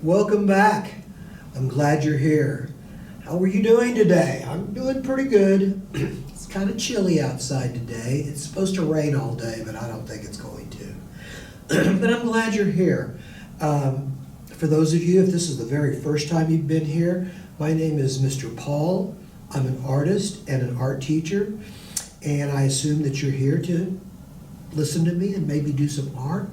Welcome back. I'm glad you're here. How are you doing today? I'm doing pretty good. It's kind of chilly outside today. It's supposed to rain all day, but I don't think it's going to. But I'm glad you're here. For those of you, if this is the very first time you've been here, my name is Mr. Paul. I'm an artist and an art teacher, and I assume that you're here to listen to me and maybe do some art.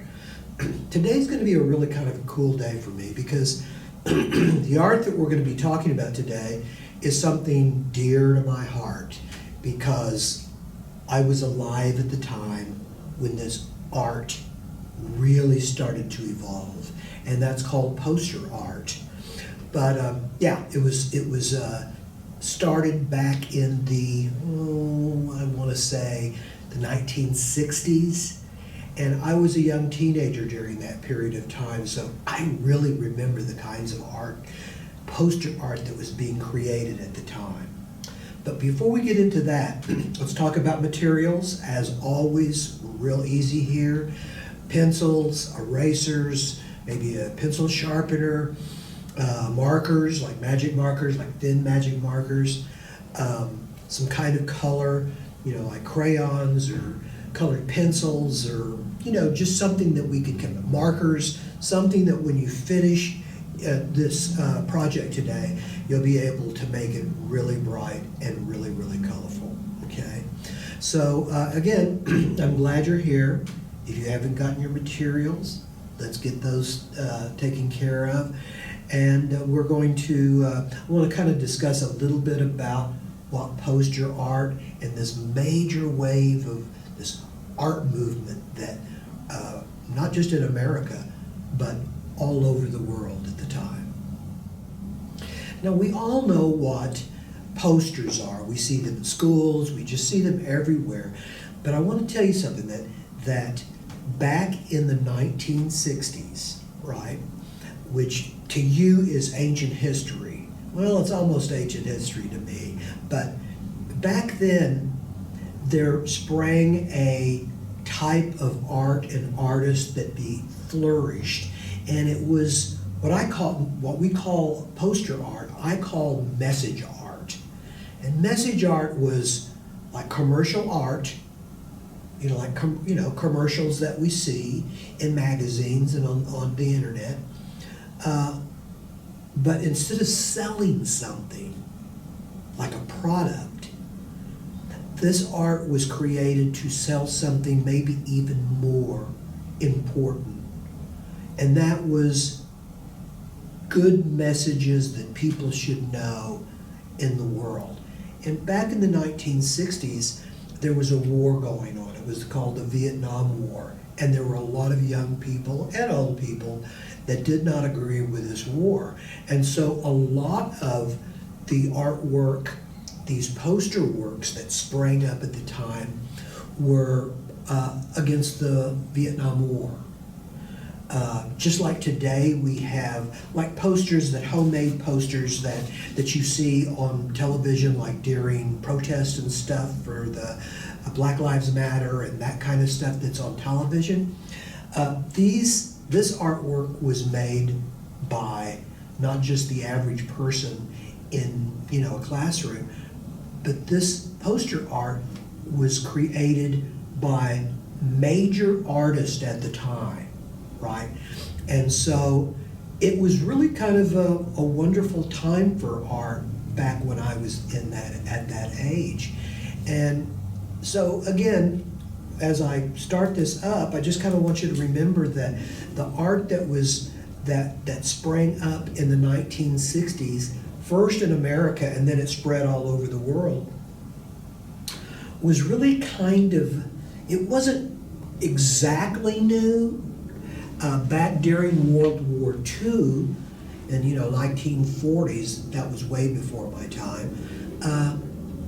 Today's going to be a really kind of a cool day for me because the art that we're going to be talking about today is something dear to my heart because I was alive at the time when this art really started to evolve, and that's called poster art. But it was started back in the I want to say the 1960s. And I was a young teenager during that period of time, so I really remember the kinds of art, poster art that was being created at the time. But before we get into that, let's talk about materials. As always, real easy here. Pencils, erasers, maybe a pencil sharpener, markers, like magic markers, like thin magic markers, some kind of color, like crayons or colored pencils, or just something that we could markers, something that when you finish this project today, you'll be able to make it really bright and really, really colorful. Okay, so again, I'm glad you're here. If you haven't gotten your materials, let's get those taken care of. And we're going to, I want to kind of discuss a little bit about what poster art and this major wave of this art movement that not just in America, but all over the world at the time. Now, we all know what posters are. We see them in schools, we just see them everywhere. But I want to tell you something that back in the 1960s, right, which to you is ancient history. Well, it's almost ancient history to me, but back then there sprang a type of art and artist that flourished, and it was what we call poster art. I call message art, and message art was like commercial art, commercials that we see in magazines and on the internet. But instead of selling something like a product, this art was created to sell something maybe even more important. And that was good messages that people should know in the world. And back in the 1960s, there was a war going on. It was called the Vietnam War. And there were a lot of young people and old people that did not agree with this war. And so a lot of the artwork, these poster works that sprang up at the time, were against the Vietnam War. Just like today, we have like posters, homemade posters that you see on television, like during protests and stuff for the Black Lives Matter and that kind of stuff that's on television. This artwork was made by not just the average person in a classroom, but this poster art was created by major artists at the time, right? And so it was really kind of a wonderful time for art back when I was at that age. And so again, as I start this up, I just kind of want you to remember that the art that sprang up in the 1960s, first in America and then it spread all over the world, was really it wasn't exactly new. Back during World War II, and 1940s, that was way before my time,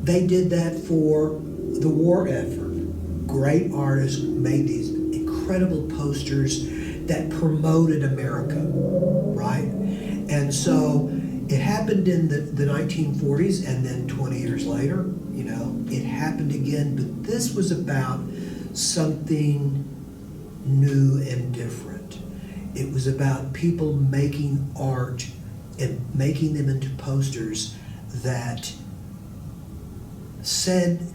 they did that for the war effort. Great artists made these incredible posters that promoted America, right? And so it happened in the 1940s, and then 20 years later, it happened again, but this was about something new and different. It was about people making art and making them into posters that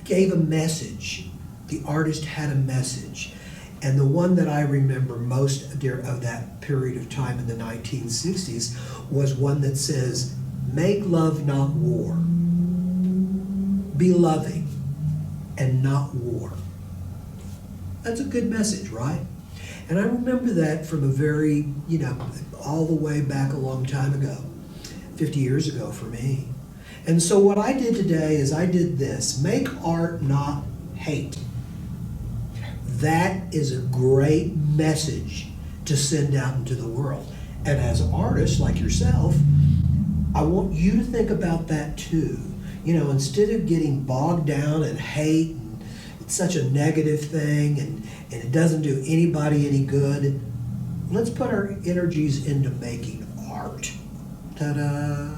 gave a message. The artist had a message. And the one that I remember most of that period of time in the 1960s was one that says, "Make love, not war. Be loving and not war." That's a good message, right? And I remember that from a very, all the way back a long time ago, 50 years ago for me. And so what I did today is I did this: make art, not hate. That is a great message to send out into the world. And as artists like yourself, I want you to think about that too. Instead of getting bogged down in hate, and it's such a negative thing, and it doesn't do anybody any good, let's put our energies into making art. Ta-da!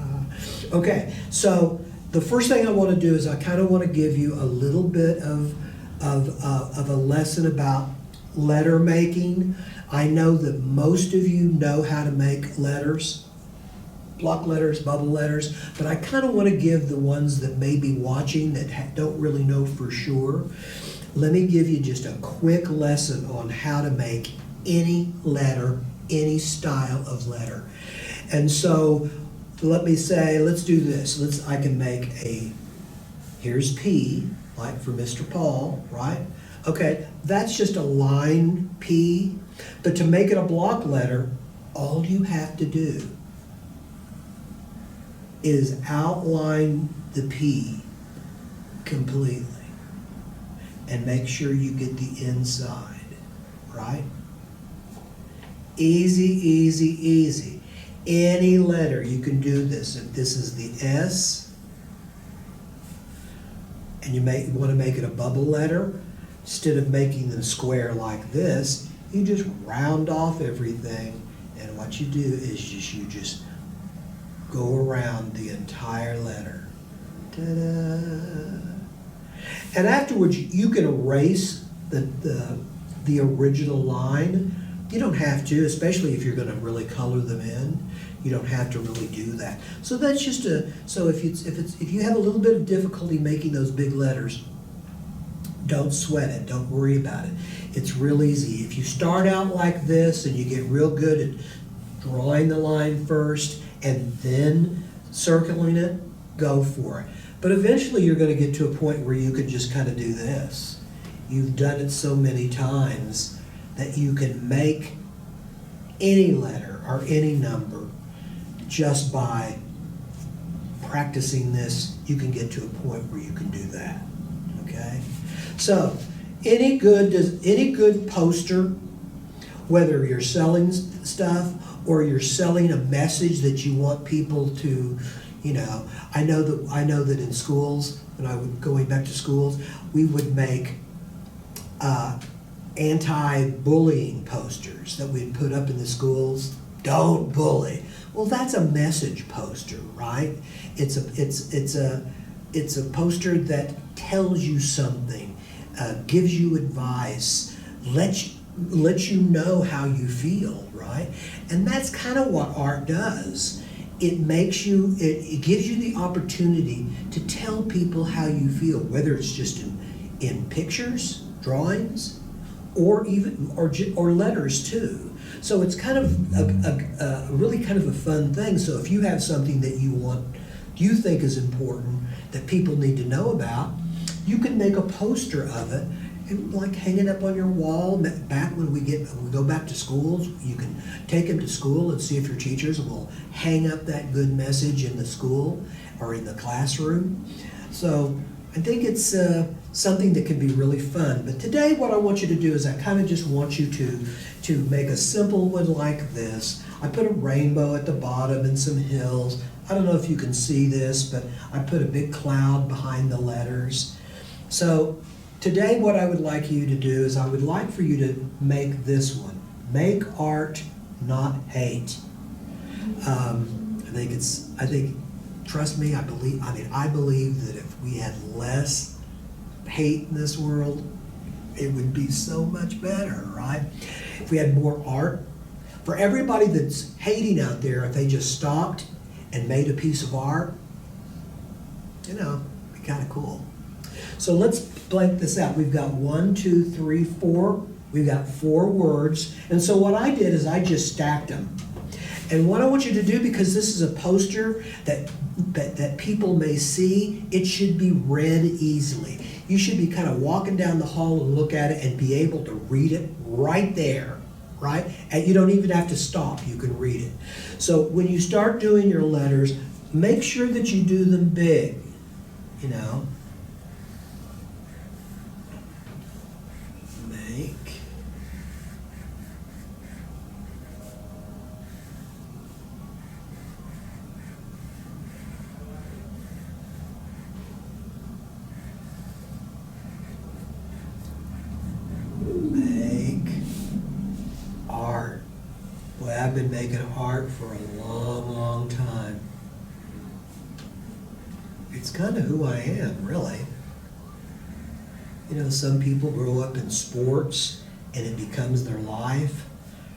Okay, so the first thing I want to do is I kind of want to give you a little bit of a lesson about letter making. I know that most of you know how to make letters, block letters, bubble letters, but I kind of want to give the ones that may be watching that don't really know for sure. Let me give you just a quick lesson on how to make any letter, any style of letter. And so let me say, let's do this. I can make here's P, like for Mr. Paul, right? Okay, that's just a line P, but to make it a block letter, all you have to do is outline the P completely and make sure you get the inside, right? Easy, easy, easy. Any letter, you can do this. If this is the S, and you want to make it a bubble letter, instead of making them square like this, you just round off everything, and what you do is you just go around the entire letter. Ta-da! And afterwards, you can erase the original line. You don't have to, especially if you're going to really color them in. You don't have to really do that. So that's just so if you have a little bit of difficulty making those big letters, don't sweat it. Don't worry about it. It's real easy. If you start out like this and you get real good at drawing the line first and then circling it, go for it. But eventually you're going to get to a point where you can just kind of do this. You've done it so many times that you can make any letter or any number just by practicing this. You can get to a point where you can do that. Okay? So, any good poster, whether you're selling stuff or you're selling a message that you want people to, I know that in schools, when I was going back to schools, we would make anti-bullying posters that we'd put up in the schools. Don't bully. Well, that's a message poster, right? It's a poster that tells you something, gives you advice, lets you know how you feel, right? And that's kind of what art does. It gives you the opportunity to tell people how you feel, whether it's just in pictures, drawings, or letters too. So it's kind of a really kind of a fun thing. So if you have something that you think is important that people need to know about, you can make a poster of it and like hang it up on your wall. Back when we go back to schools, you can take them to school and see if your teachers will hang up that good message in the school or in the classroom. So I think it's something that can be really fun. But today what I want you to do is I kind of just want you to make a simple one like this. I put a rainbow at the bottom and some hills. I don't know if you can see this, but I put a big cloud behind the letters. So today what I would like you to do is I would like for you to make this one. Make art, not hate. Trust me, I believe that if we had less hate in this world, it would be so much better, right? If we had more art, For everybody that's hating out there, if they just stopped and made a piece of art, it'd be kind of cool. So let's blank this out. We've got 1, 2, 3, 4. We've got 4 words. And so what I did is I just stacked them. And what I want you to do, because this is a poster that people may see, it should be read easily. You should be kind of walking down the hall and look at it and be able to read it right there, right? And you don't even have to stop, you can read it. So when you start doing your letters, make sure that you do them big, Make art. Boy, I've been making art for a long, long time. It's kind of who I am, really. Some people grow up in sports and it becomes their life.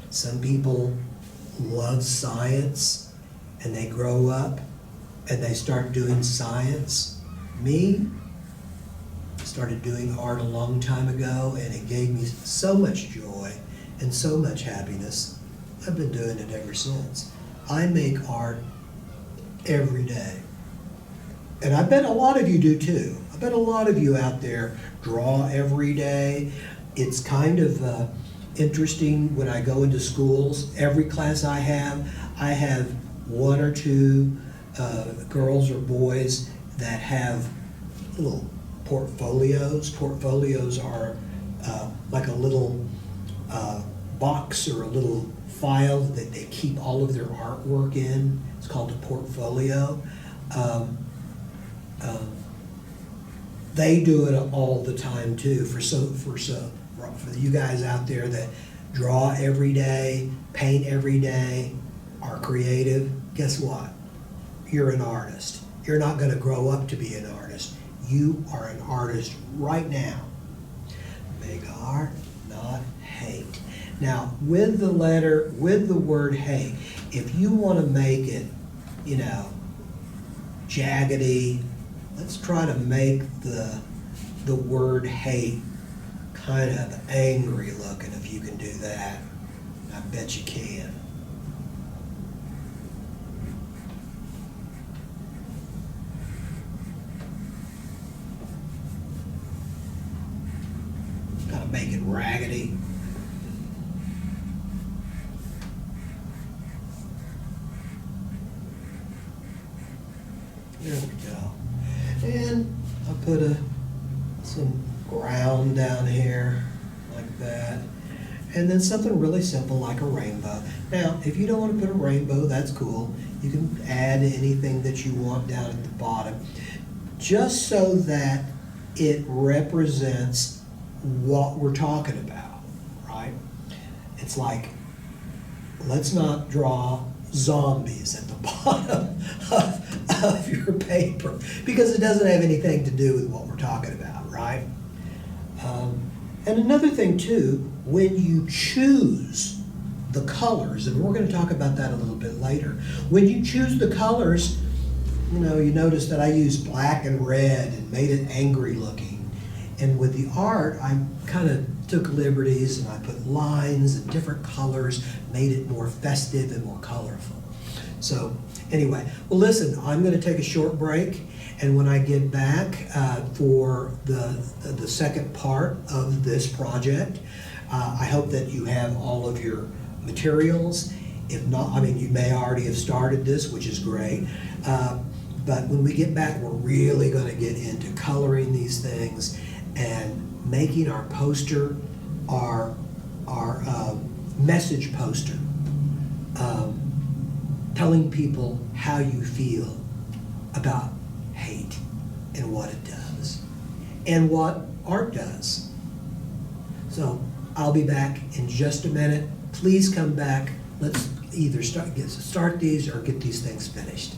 Some people love science and they grow up and they start doing science. Me, I started doing art a long time ago and it gave me so much joy and so much happiness. I've been doing it ever since. I make art every day. And I bet a lot of you do too. I bet a lot of you out there draw every day. It's kind of interesting when I go into schools. Every class I have 1 or 2 girls or boys that have little portfolios. Portfolios are like a little box or a little file that they keep all of their artwork in. It's called a portfolio. They do it all the time too. For you guys out there that draw every day, paint every day, are creative, guess what? You're an artist. You're not going to grow up to be an artist. You are an artist right now. Make art, not hate. Now, with the word hate, if you want to make it, jaggedy, let's try to make the word hate kind of angry looking, if you can do that. I bet you can. Gotta make it raggedy. There we go. And I put some ground down here like that. And then something really simple like a rainbow. Now, if you don't want to put a rainbow, that's cool. You can add anything that you want down at the bottom, just so that it represents what we're talking about, right? It's like, let's not draw zombies at the bottom of your paper, because it doesn't have anything to do with what we're talking about, right? And another thing too, when you choose the colors, and we're going to talk about that a little bit later, when you choose the colors, you notice that I used black and red and made it angry looking. And with the art, I kind of took liberties and I put lines and different colors, made it more festive and more colorful. So anyway, well listen, I'm going to take a short break, and when I get back for the second part of this project, I hope that you have all of your materials. If not, you may already have started this, which is great. But when we get back, we're really going to get into coloring these things and making our poster, our message poster, telling people how you feel about hate and what it does and what art does. So I'll be back in just a minute. Please come back. Let's either start these or get these things finished.